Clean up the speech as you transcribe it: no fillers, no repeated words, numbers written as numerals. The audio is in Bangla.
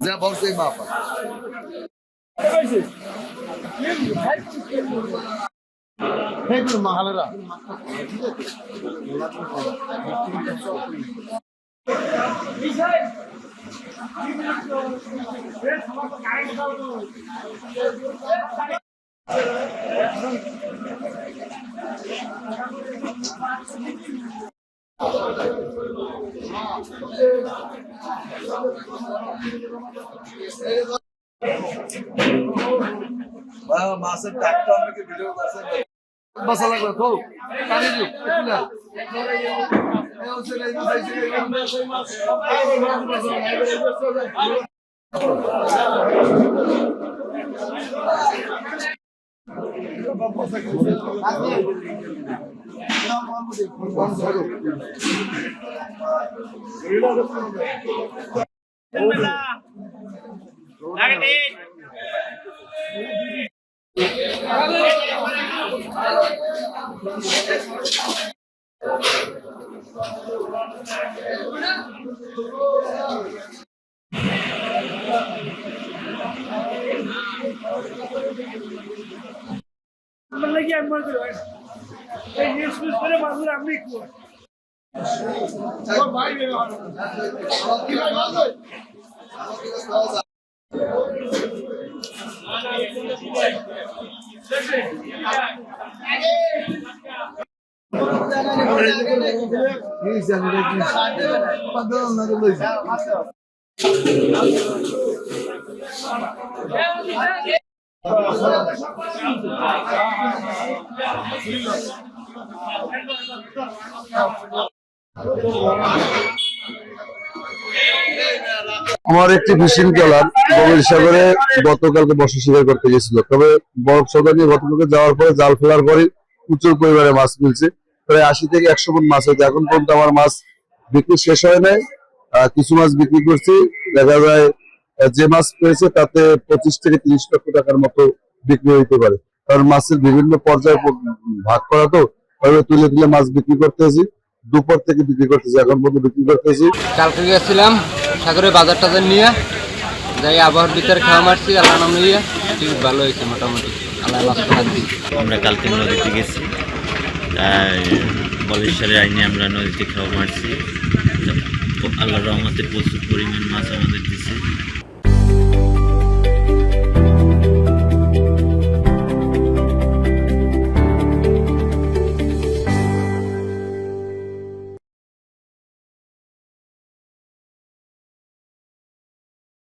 Já vamos sem mapa. Vem pro Mahalera. মাছের টাকটা আমাকে ভিডিও করছে মশলা লাগবে তো পানি দিও এগুলা এই হচ্ছে এই lagi yang mau tu, ini sebenarnya baru ambil kuat. আমার একটি ফিশিং ট্রলার গভীর সাগরে গতকালকে বর্ষা শিকার করতে গেছিল, তবে বরফ সদা নিয়ে গতকালকে যাওয়ার পরে জাল ফেলার পরে প্রচুর পরিমাণে মাছ মিলছে। প্রায় 80 থেকে 100 মণ মাছ হয়েছে। এখন পর্যন্ত আমার মাছ বিক্রি শেষ হয় নাই, কিছু মাছ বিক্রি করছি। দেখা যায় যে মাছ পেয়েছে তাতে 25 থেকে 30 লক্ষ টাকার মতো বিক্রি হইতে পারে, কারণ মাছের বিভিন্ন পর্যায়ে ভাগ করা তো তুলে তুলে মাছ বিক্রি করতেছি। দুপুর থেকে বিক্রি করতেছি, এখন পর্যন্ত বিক্রি করতেছি। কালকে গেছিলাম সাগরে বাজার টাজার নিয়ে যাই, আবহাওয়ার ভিতরে খাওয়া মারছি, আল্লাহ নাম নিয়ে ঠিক ভালো হয়েছে মোটামুটি। আল্লাহ আমরা কালকে নদীতে গেছি, বলেশ্বরের আইনে আমরা নদীতে খাওয়া মারছি। আল্লাহর রহমতে প্রচুর পরিমাণ মাছ আমাদের দিচ্ছে।